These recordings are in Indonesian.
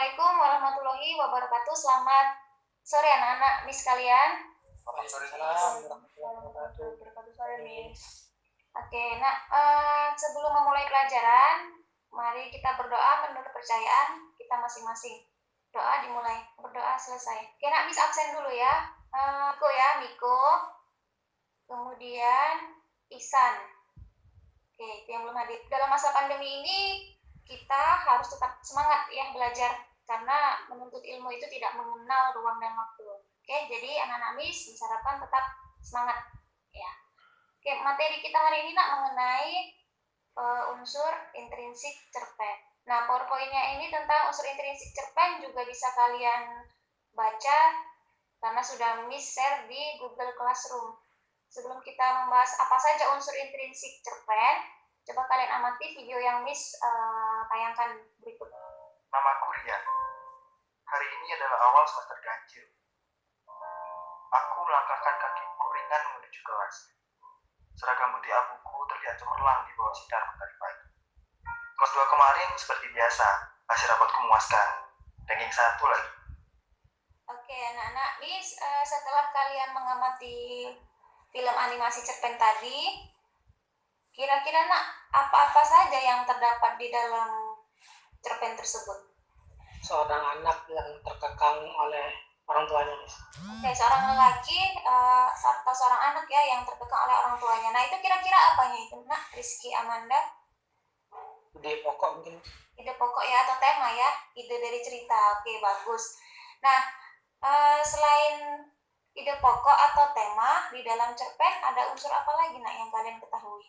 Assalamualaikum warahmatullahi wabarakatuh. Selamat sore anak-anak Miss kalian. Waalaikumsalam warahmatullahi wabarakatuh. Sore Miss. Oke, sebelum memulai pelajaran, mari kita berdoa menurut kepercayaan kita masing-masing. Doa dimulai, berdoa selesai. Oke, nak Miss absen dulu ya. Miko. Kemudian Ihsan. Oke, itu yang belum hadir. Dalam masa pandemi ini kita harus tetap semangat ya belajar, karena menuntut ilmu itu tidak mengenal ruang dan waktu. Oke, jadi anak-anak Miss disarankan tetap semangat ya. Oke, materi kita hari ini mengenai unsur intrinsik cerpen. Nah, PowerPoint-nya ini tentang unsur intrinsik cerpen juga bisa kalian baca karena sudah Miss share di Google Classroom. Sebelum kita membahas apa saja unsur intrinsik cerpen, coba kalian amati video yang Miss tayangkan berikut. Namaku Rian. Hari ini adalah awal semester ganjil. Aku melangkahkan kakiku ringan menuju kelas. Seragam putih abuku terlihat cemerlang di bawah sinar matahari pagi. Kelas 2 kemarin seperti biasa, hasil rapotku memuaskan. Ranking 1 lagi. Oke, anak-anak Miss, setelah kalian mengamati film animasi cerpen tadi, kira-kira apa-apa saja yang terdapat di dalam cerpen tersebut? Seorang anak yang terkekang oleh orang tuanya. Oke, seorang lelaki atau seorang anak ya yang terkekang oleh orang tuanya. Nah, itu kira-kira apanya itu, Nak? Rizky, Amanda? Ide pokok mungkin. Ide pokok ya, atau tema ya? Ide dari cerita. Oke, bagus. Nah, selain ide pokok atau tema, di dalam cerpen ada unsur apa lagi, Nak, yang kalian ketahui?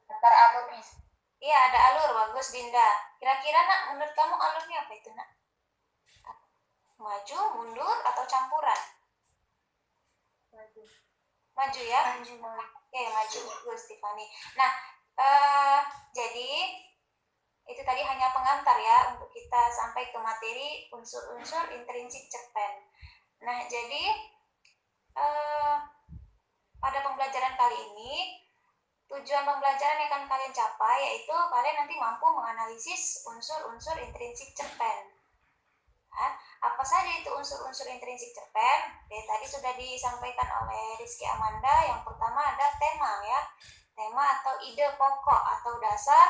Antar alur, Miss. Iya, ada alur. Bagus, Dinda. Kira-kira, Nak, menurut kamu alurnya apa itu, Nak? Maju, mundur, atau campuran? Maju ya? Maju. Oke, maju. Bagus, Tiffany. Nah, jadi itu tadi hanya pengantar ya untuk kita sampai ke materi unsur-unsur intrinsik cerpen. Nah, jadi pada pembelajaran kali ini, tujuan pembelajaran yang akan kalian capai yaitu kalian nanti mampu menganalisis unsur-unsur intrinsik cerpen. Nah, apa saja itu unsur-unsur intrinsik cerpen? Tadi sudah disampaikan oleh Rizky Amanda. Yang pertama ada tema ya, tema atau ide pokok atau dasar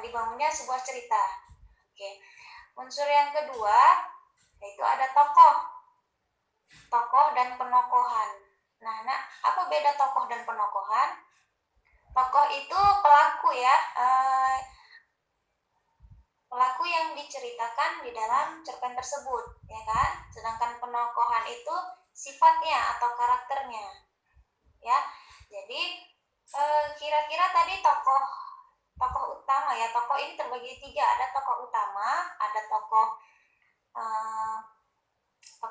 dibangunnya sebuah cerita. Oke. Unsur yang kedua yaitu ada tokoh dan penokohan. Nah, apa beda tokoh dan penokohan? Tokoh itu pelaku ya, pelaku yang diceritakan di dalam cerpen tersebut, ya kan? Sedangkan penokohan itu sifatnya atau karakternya, ya. Jadi kira-kira tadi tokoh utama ya, tokoh ini terbagi 3, ada tokoh utama, ada tokoh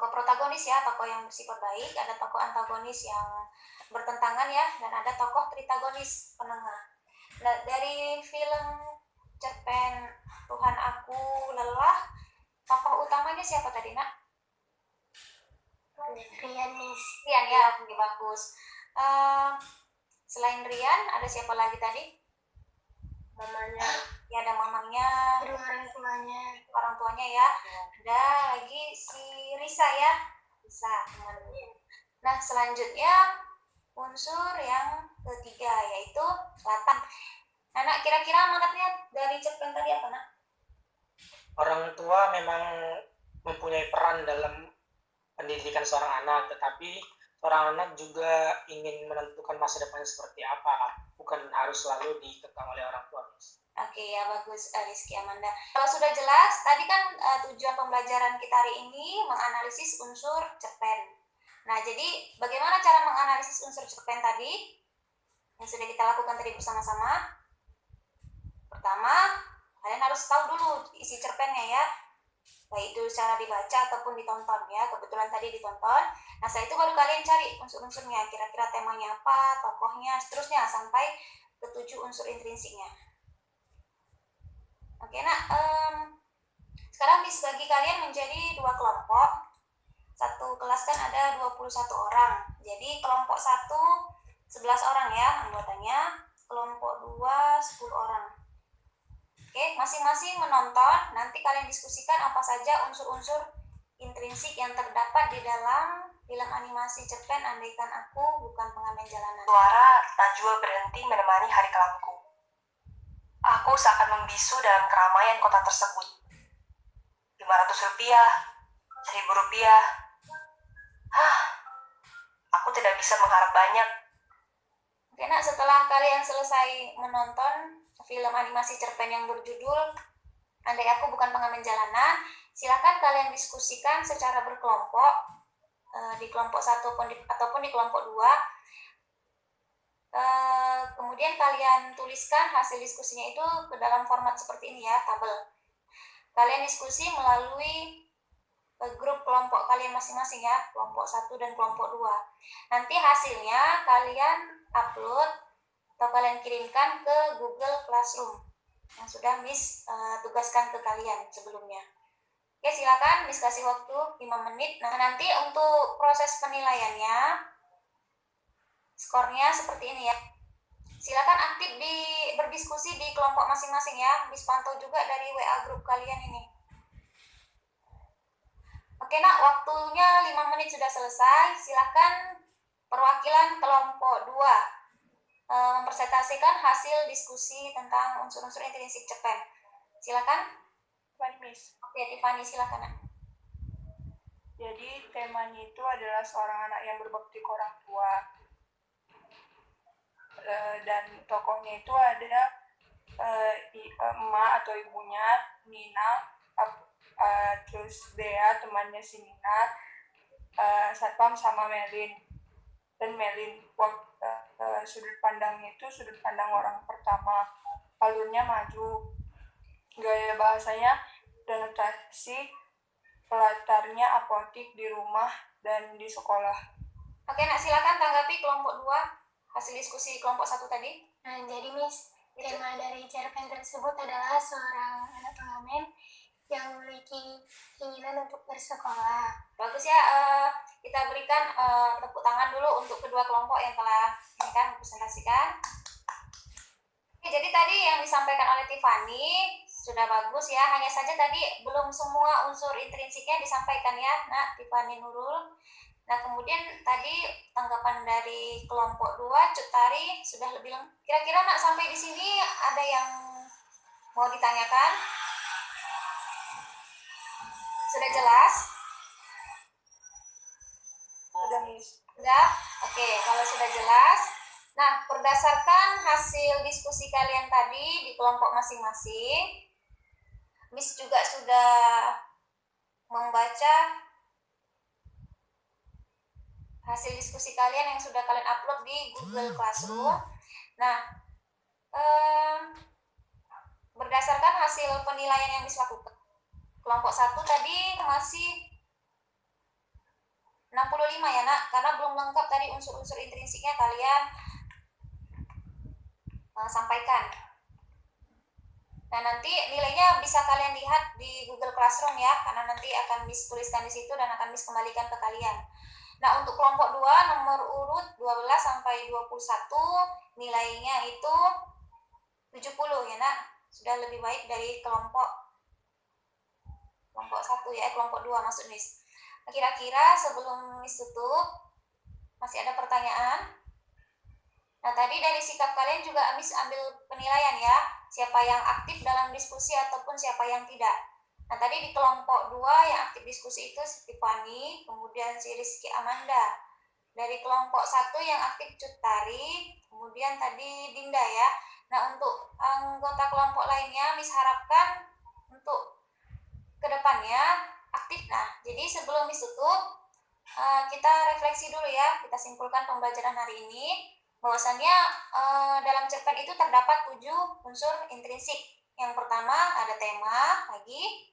protagonis ya, tokoh yang bersifat baik, ada tokoh antagonis yang bertentangan ya, dan ada tokoh tritagonis penengah. Nah, dari film cerpen Tuhan Aku Lelah, tokoh utamanya siapa tadi, Nak? Rian, Miss. Rian ya, oke, bagus. Selain Rian, ada siapa lagi tadi? Mamanya. Ya, ada mamanya. Orang tuanya ya. Ada lagi si Risa ya. Risa, temannya. Nah, selanjutnya unsur yang ketiga yaitu latar. Nah, kira-kira amanatnya dari cerpen tadi apa, Nak? Orang tua memang mempunyai peran dalam pendidikan seorang anak, tetapi seorang anak juga ingin menentukan masa depannya seperti apa, bukan harus selalu dikekang oleh orang tua. Oke ya, bagus Rizky Amanda. Kalau sudah jelas, tadi kan tujuan pembelajaran kita hari ini menganalisis unsur cerpen. Nah, jadi bagaimana cara menganalisis unsur cerpen tadi? Yang sudah kita lakukan tadi bersama-sama. Pertama, kalian harus tahu dulu isi cerpennya ya. Baik itu secara dibaca ataupun ditonton ya. Kebetulan tadi ditonton. Nah, setelah itu baru kalian cari unsur-unsurnya. Kira-kira temanya apa, tokohnya, seterusnya sampai ke 7 unsur intrinsiknya. Oke, sekarang Miss bagi kalian menjadi 2 kelompok. Satu kelas kan ada 21 orang. Jadi kelompok 1 11 orang ya anggotanya. Kelompok 2 10 orang. Oke, masing-masing menonton, nanti kalian diskusikan apa saja unsur-unsur intrinsik yang terdapat di dalam film animasi cerpen Andaikan Aku Bukan Pengamen Jalanan. Suara Najwa berhenti menemani hari kelamku. Aku seakan membisu dalam keramaian kota tersebut. 500 rupiah, 1000 rupiah. Aku tidak bisa mengharap banyak. Oke, nak, setelah kalian selesai menonton film animasi cerpen yang berjudul Andai Aku Bukan Pengamen Jalanan, silakan kalian diskusikan secara berkelompok, di kelompok 1 ataupun di kelompok 2. Kemudian kalian tuliskan hasil diskusinya itu ke dalam format seperti ini ya, tabel. Kalian diskusi melalui grup kelompok kalian masing-masing ya, kelompok 1 dan kelompok 2. Nanti hasilnya kalian upload atau kalian kirimkan ke Google Classroom yang sudah Miss tugaskan ke kalian sebelumnya. Oke, silakan Miss kasih waktu 5 menit. Nah, nanti untuk proses penilaiannya, skornya seperti ini ya. Silakan aktif berdiskusi di kelompok masing-masing ya. Miss pantau juga dari WA grup kalian ini. Oke, nak, waktunya 5 menit sudah selesai. Silakan perwakilan kelompok 2 mempresentasikan hasil diskusi tentang unsur-unsur intrinsik cerpen. Silakan. Miss. Oke, Tiffany, silakan, nak. Jadi temanya itu adalah seorang anak yang berbakti ke orang tua. Dan tokohnya itu ada emak atau ibunya, Nina, terus Dea, temannya si Nina, Satpam sama Melin. Dan Melin, sudut pandangnya itu sudut pandang orang pertama. Alurnya maju, gaya bahasanya denotasi, pelatarnya apotik di rumah dan di sekolah. Oke, nak, silakan tanggapi kelompok 2 hasil diskusi kelompok 1 tadi. Nah, jadi Miss, tema dari cerpen tersebut adalah seorang anak pengamen yang memiliki keinginan untuk bersekolah. Bagus ya, kita berikan tepuk tangan dulu untuk kedua kelompok yang telah ini kan presentasikan. Oke, jadi tadi yang disampaikan oleh Tiffany sudah bagus ya, hanya saja tadi belum semua unsur intrinsiknya disampaikan ya, nah, Tiffany Nurul. Nah, kemudian tadi tanggapan dari kelompok 2, Cut Tari, sudah lebih lengkap. Kira-kira, nak, sampai di sini ada yang mau ditanyakan? Sudah jelas? Udah, Miss. Sudah? Oke, kalau sudah jelas. Nah, berdasarkan hasil diskusi kalian tadi di kelompok masing-masing, Miss juga sudah membaca hasil diskusi kalian yang sudah kalian upload di Google Classroom. Nah, berdasarkan hasil penilaian yang Miss lakukan, kelompok 1 tadi masih 65 ya, nak, karena belum lengkap tadi unsur-unsur intrinsiknya kalian sampaikan. Nah, nanti nilainya bisa kalian lihat di Google Classroom ya, karena nanti akan Miss tuliskan di situ dan akan Miss kembalikan ke kalian. Nah, untuk kelompok 2 nomor urut 12 sampai 21 nilainya itu 70 ya, nak. Sudah lebih baik dari kelompok 1 ya, kelompok 2 maksud Miss. Kira-kira sebelum Miss tutup masih ada pertanyaan? Nah, tadi dari sikap kalian juga Miss ambil penilaian ya, siapa yang aktif dalam diskusi ataupun siapa yang tidak. Nah, tadi di kelompok 2 yang aktif diskusi itu si Tiffany, kemudian si Rizky Amanda. Dari kelompok 1 yang aktif Cut Tari, kemudian tadi Dinda ya. Nah, untuk anggota kelompok lainnya Miss harapkan untuk kedepannya aktif. Nah, jadi sebelum Miss tutup, kita refleksi dulu ya, kita simpulkan pembelajaran hari ini. Bahwasannya dalam cerpen itu terdapat 7 unsur intrinsik. Yang pertama ada tema lagi.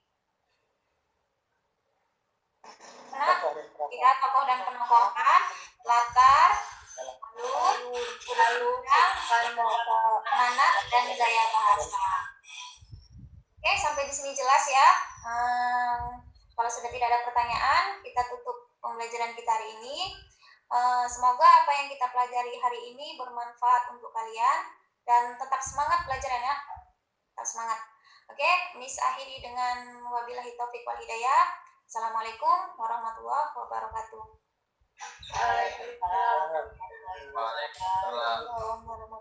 Nah, kita tokoh dan penokohan, latar, alur, amanat, dan gaya bahasa. Oke, sampai di sini jelas ya. Kalau sudah tidak ada pertanyaan, kita tutup pembelajaran kita hari ini. Semoga apa yang kita pelajari hari ini bermanfaat untuk kalian dan tetap semangat belajarnya. Tetap semangat. Oke, Miss akhiri dengan wabillahi taufik wal hidayah. Assalamualaikum warahmatullahi wabarakatuh. Waalaikumsalam. Waalaikumsalam.